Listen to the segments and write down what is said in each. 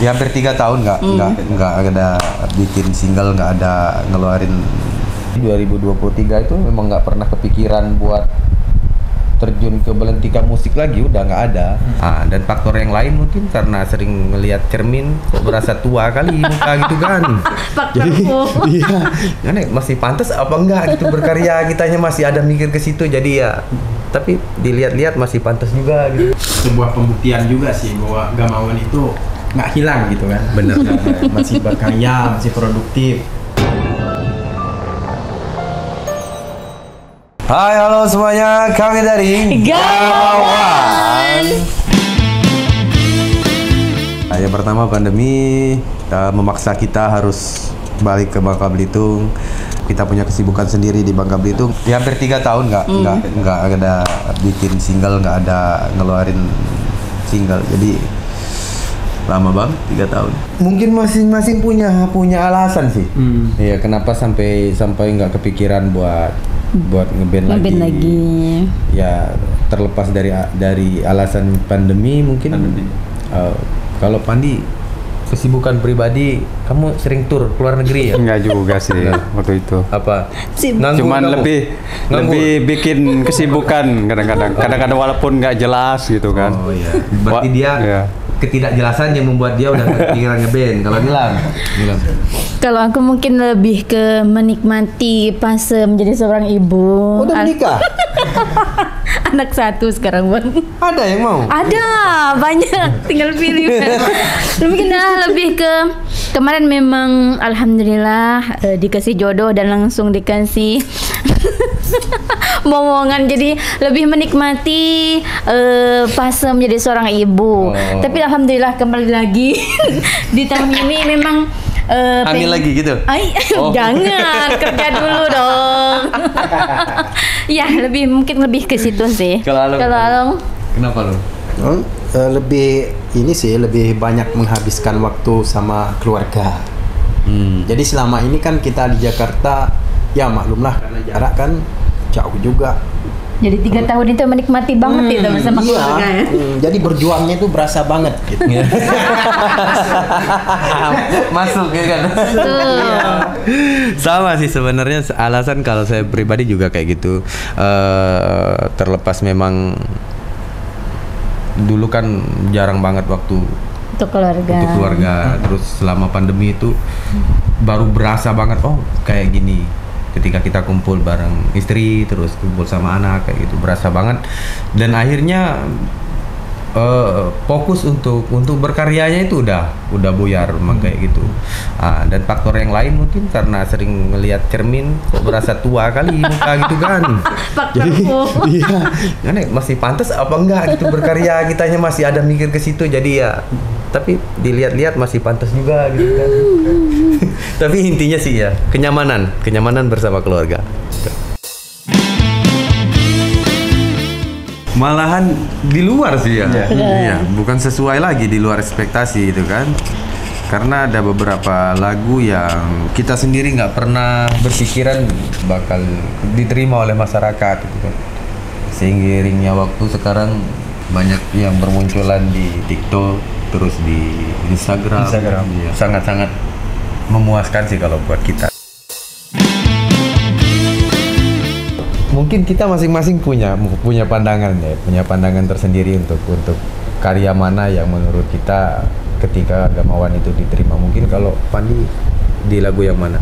Ya hampir 3 tahun nggak ada bikin single, nggak ada ngeluarin. 2023 itu memang nggak pernah kepikiran buat terjun ke belentika musik lagi, udah nggak ada. Dan faktor yang lain mungkin karena sering ngelihat cermin kok berasa tua kali muka gitu kan. Jadi iya, kan masih pantas apa enggak gitu berkarya, kitanya masih ada mikir ke situ, jadi ya tapi dilihat-lihat masih pantas juga gitu. Sebuah pembuktian juga sih bahwa Gamawan itu nggak hilang gitu kan. Bener. Masih berkarya, masih produktif. Hai, halo semuanya, kami dari Gamawan. Yang pertama pandemi memaksa kita harus balik ke Bangka Belitung. Kita punya kesibukan sendiri di Bangka Belitung. Ya hampir 3 tahun nggak ada bikin single, nggak ada ngeluarin single. Jadi lama bang, 3 tahun. Mungkin masing-masing punya alasan sih. Iya, kenapa sampai nggak kepikiran buat ngeband lagi. Ya terlepas dari alasan pandemi mungkin. Kalau Pandi kesibukan pribadi, kamu sering tur keluar negeri ya? Enggak juga sih waktu itu. Apa? Cuman lebih bikin kesibukan kadang-kadang walaupun nggak jelas gitu kan. Oh iya. Berarti dia ketidakjelasan yang membuat dia udah kepikiran ngeband. Kalau Nilam. Kalau aku mungkin lebih ke menikmati fase menjadi seorang ibu. Udah menikah? Anak 1 sekarang bang. Ada yang mau? Ada, banyak. Tinggal pilih. Mungkin lebih ke kemarin memang alhamdulillah dikasih jodoh dan langsung dikasih momongan, jadi lebih menikmati fase menjadi seorang ibu. Tapi alhamdulillah kembali lagi di tahun ini memang hamil lagi gitu? Jangan, kerja dulu dong. Ya, mungkin lebih ke situ sih. Kalau Along? Kenapa lo? Lebih banyak menghabiskan waktu sama keluarga. Jadi selama ini kan kita di Jakarta, ya maklumlah karena jarak kan jauh juga. Jadi 3 tahun itu menikmati banget itu bersama keluarga ya. Jadi berjuangnya itu berasa banget gitu. Masuk ya kan? Sama sih sebenarnya alasan kalau saya pribadi juga kayak gitu. Terlepas memang dulu kan jarang banget waktu untuk keluarga. Terus selama pandemi itu baru berasa banget, oh kayak gini. Ketika kita kumpul bareng istri, terus kumpul sama anak kayak gitu, berasa banget. Dan akhirnya fokus untuk berkaryanya itu udah buyar memang kayak gitu. Dan faktor yang lain mungkin karena sering ngelihat cermin kok berasa tua kali muka gitu kan. Jadi iya, kan masih pantas apa enggak gitu berkarya, kitanya masih ada mikir ke situ, jadi ya tapi dilihat-lihat masih pantas juga gitu kan. Tapi intinya sih ya kenyamanan bersama keluarga. Malahan di luar sih ya. Iya, bukan sesuai lagi, di luar ekspektasi itu kan. Karena ada beberapa lagu yang kita sendiri nggak pernah berpikiran bakal diterima oleh masyarakat gitu kan. Seiringnya waktu sekarang banyak yang bermunculan di TikTok, terus di Instagram. Ya, sangat-sangat memuaskan sih kalau buat kita. Mungkin kita masing-masing punya pandangan ya, punya pandangan tersendiri untuk karya mana yang menurut kita ketika Gamawan itu diterima. Mungkin kalau Pandi di lagu yang mana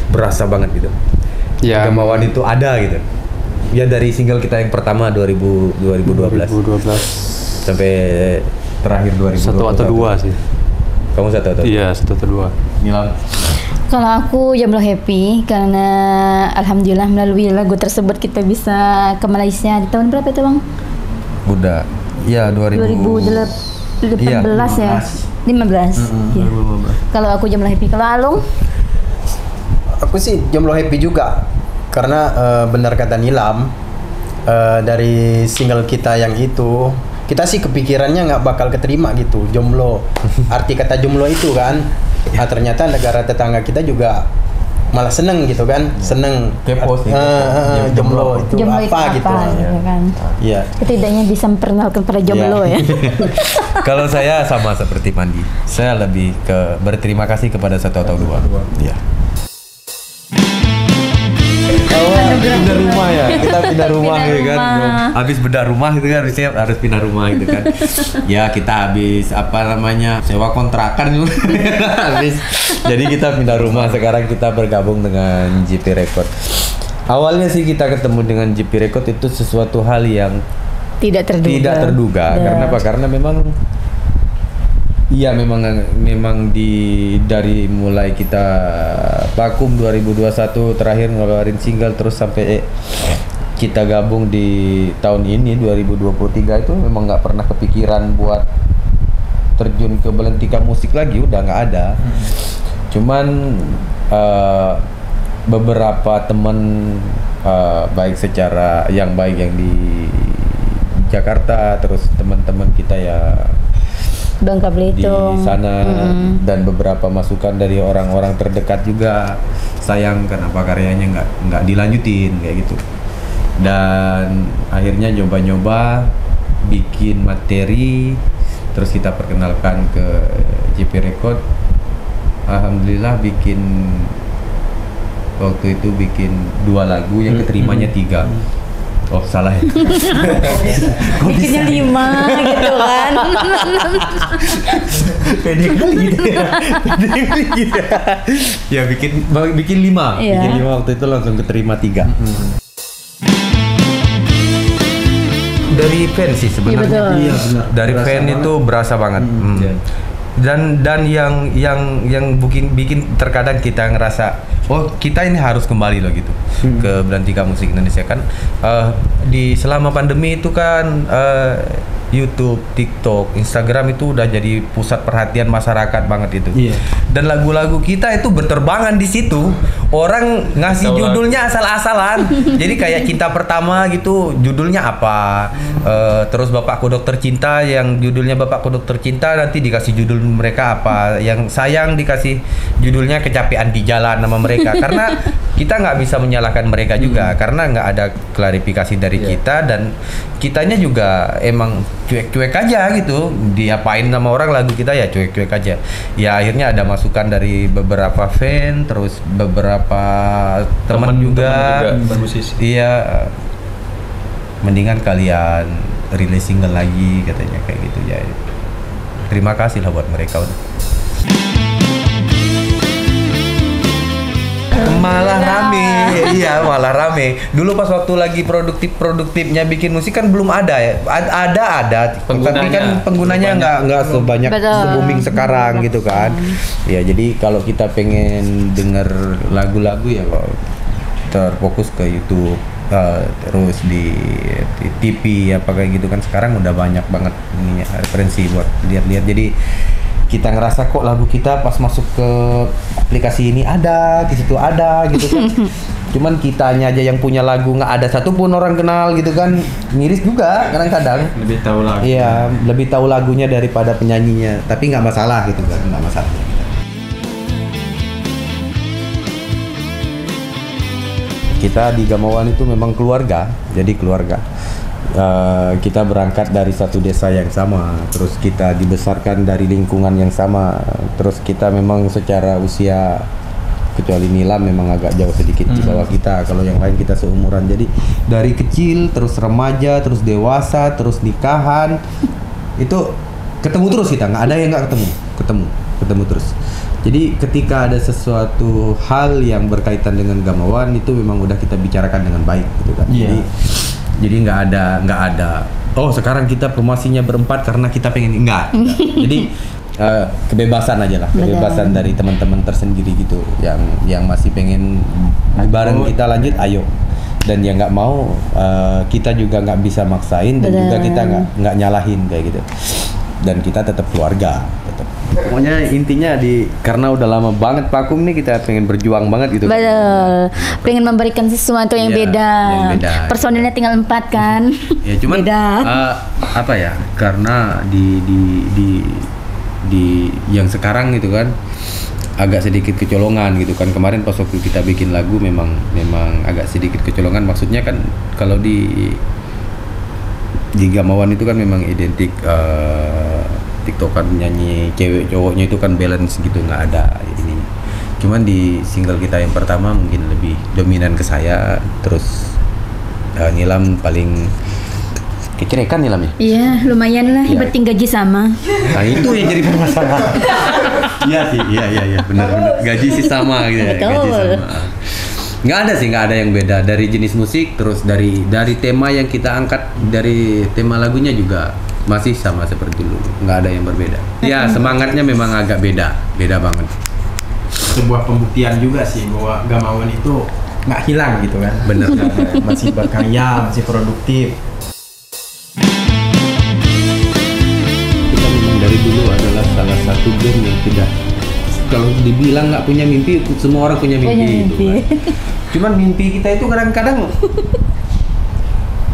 berasa banget gitu ya, Gamawan itu ada gitu ya, dari single kita yang pertama 2012 sampai terakhir 2021. 1 atau 2 sih. Kamu 1 atau 2? Iya, 1 atau 2. Nilam? Kalau aku Jomblo happy karena alhamdulillah melalui lagu tersebut kita bisa ke Malaysia di tahun berapa itu bang? Udah, ya 2018 ya, 15. Ya. Kalau aku Jomblo happy, kalau Alung? Aku sih Jomblo happy juga karena benar kata Nilam, dari single kita yang itu kita sih kepikirannya nggak bakal keterima gitu, jomblo. Arti kata jomblo itu kan, ternyata negara tetangga kita juga malah seneng gitu kan, seneng Kepo sih, jomblo itu Jomblo apa itu gitu. ya kan. Iya. Setidaknya bisa memperkenalkan para jomblo ya. Kalau saya sama seperti Mandi, saya lebih ke berterima kasih kepada satu atau dua. Iya. Pindah rumah ya, kita pindah rumah Pindah ya kan. rumah. Habis bedah rumah itu kan harus pindah rumah gitu kan. Ya kita habis apa namanya sewa kontrakan juga. Habis. Jadi kita pindah rumah, sekarang kita bergabung dengan JP Record. Awalnya sih kita ketemu dengan JP Record itu sesuatu hal yang Tidak terduga. tidak terduga. Ya. Karena apa? Karena memang iya memang dari mulai kita vakum 2021 terakhir ngeluarin single terus sampai kita gabung di tahun ini 2023 itu memang nggak pernah kepikiran buat terjun ke belentika musik lagi, udah nggak ada. Cuman beberapa teman baik secara yang di Jakarta, terus teman-teman kita ya Bangka di Belitung. sana dan beberapa masukan dari orang-orang terdekat juga, sayang kenapa karyanya nggak dilanjutin kayak gitu. Dan akhirnya nyoba-nyoba bikin materi, terus kita perkenalkan ke JP Record. Alhamdulillah waktu itu bikin 2 lagu yang keterimanya 3. Oh salah ya. Bikinnya 5 gitu kan. Pede kali gitu ya. Pede kali gitu ya. Ya bikin 5. Iya. Bikin 5 waktu itu langsung keterima 3. Dari fan sih sebenarnya. Iya, betul. Iya benar. Dari Berasa fan banget. itu berasa banget. Iya. Dan yang bikin terkadang kita ngerasa oh kita ini harus kembali loh gitu ke belantika musik Indonesia kan. Di selama pandemi itu kan YouTube, TikTok, Instagram itu udah jadi pusat perhatian masyarakat banget itu. Iya. Dan lagu-lagu kita itu berterbangan di situ. Orang ngasih judulnya asal-asalan. Jadi kayak Cinta Pertama gitu, judulnya apa? Terus Bapakku Dokter Cinta, yang judulnya Bapakku Dokter Cinta nanti dikasih judul mereka apa? Yang Sayang dikasih judulnya Kecapean di Jalan nama mereka. Karena kita nggak bisa menyalahkan mereka juga, karena nggak ada klarifikasi dari kita, dan kitanya juga emang cuek-cuek aja gitu, diapain sama orang lagu kita ya cuek-cuek aja. Ya akhirnya ada masukan dari beberapa fan, terus beberapa teman juga, bermusisi. iya, mendingan kalian rilis single lagi katanya kayak gitu ya. Terima kasih lah buat mereka udah. Malah rame, iya malah rame. Dulu pas waktu lagi produktifnya bikin musik kan belum ada ya, ada, tapi kan penggunanya nggak sebanyak se-booming sekarang gitu kan. Ya jadi kalau kita pengen denger lagu-lagu ya terfokus ke YouTube, terus di TV apa kayak gitu kan. Sekarang udah banyak banget ininya, referensi buat lihat-lihat. Jadi kita ngerasa kok lagu kita pas masuk ke aplikasi ini ada, di situ ada gitu kan. Cuman kitanya aja yang punya lagu nggak ada satupun orang kenal gitu kan, miris juga kadang-kadang. Lebih tahu lagu. Iya, lebih tahu lagunya daripada penyanyinya. Tapi nggak masalah gitu kan, nggak masalah. Kita di Gamawan itu memang keluarga, jadi keluarga. Kita berangkat dari satu desa yang sama, terus kita dibesarkan dari lingkungan yang sama, terus kita memang secara usia, kecuali Nilam memang agak jauh sedikit di bawah kita. Kalau yang lain kita seumuran, jadi dari kecil terus remaja, terus dewasa, terus nikahan, itu ketemu terus kita, nggak ada yang nggak ketemu terus. Jadi ketika ada sesuatu hal yang berkaitan dengan Gamawan itu memang udah kita bicarakan dengan baik gitu kan. Jadi nggak ada. Oh sekarang kita promosinya berempat karena kita pengen enggak. Jadi kebebasan aja lah, kebebasan dari teman-teman tersendiri gitu. Yang masih pengen bareng kita lanjut, ayo. Dan yang nggak mau, kita juga nggak bisa maksain, dan juga kita nggak nyalahin kayak gitu. Dan kita tetap keluarga. Pokoknya intinya karena udah lama banget vakum nih, kita pengen berjuang banget gitu. Betul. Pengen memberikan sesuatu yang beda. Personilnya tinggal 4 kan. Ya cuman beda. Apa ya? Karena di yang sekarang gitu kan, agak sedikit kecolongan gitu kan. Kemarin pas waktu kita bikin lagu memang agak sedikit kecolongan. Maksudnya kan kalau di Gamawan itu kan memang identik tiktokan nyanyi cewek cowoknya itu kan balance gitu, nggak ada ini. Cuman di single kita yang pertama mungkin lebih dominan ke saya, terus Nilam paling kecerekan Nilam ya? Iya, lumayan lah, Iya. penting gaji sama. Nah itu yang jadi permasalahan. Iya sih, iya benar. Gaji sih sama gitu ya, Betul. gaji sama. Nggak ada yang beda dari jenis musik, terus dari tema yang kita angkat, dari tema lagunya juga masih sama seperti dulu, nggak ada yang berbeda. Ya semangatnya memang agak beda banget. Sebuah pembuktian juga sih bahwa Gamawan itu nggak hilang gitu kan. Bener. Masih berkarya, masih produktif. Kita memang dari dulu adalah salah satu band yang tidak, kalau dibilang nggak punya mimpi, semua orang punya mimpi. Punya gitu mimpi. kan. Cuman mimpi kita itu kadang-kadang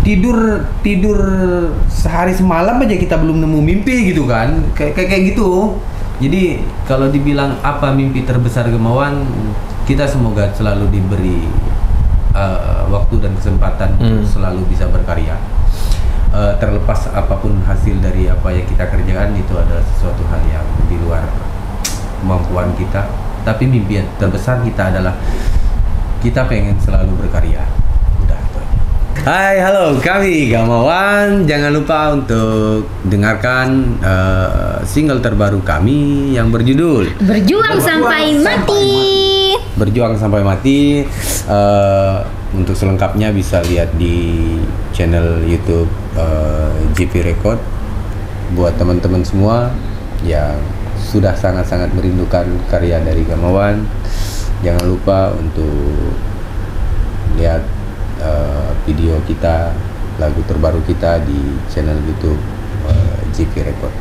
tidur sehari semalam aja kita belum nemu mimpi gitu kan, kayak gitu. Jadi kalau dibilang apa mimpi terbesar Gamawan, kita semoga selalu diberi waktu dan kesempatan untuk selalu bisa berkarya. Terlepas apapun hasil dari apa yang kita kerjakan, itu adalah sesuatu hal yang di luar kemampuan kita. Tapi mimpi yang terbesar kita adalah kita pengen selalu berkarya. Udah itu aja. Hai, halo, kami Gamawan. Jangan lupa untuk dengarkan single terbaru kami yang berjudul Berjuang sampai mati. Berjuang Sampai Mati. Untuk selengkapnya bisa lihat di channel YouTube JP Record. Buat teman-teman semua yang sudah sangat-sangat merindukan karya dari Gamawan, jangan lupa untuk lihat video kita, lagu terbaru kita di channel YouTube JP Record.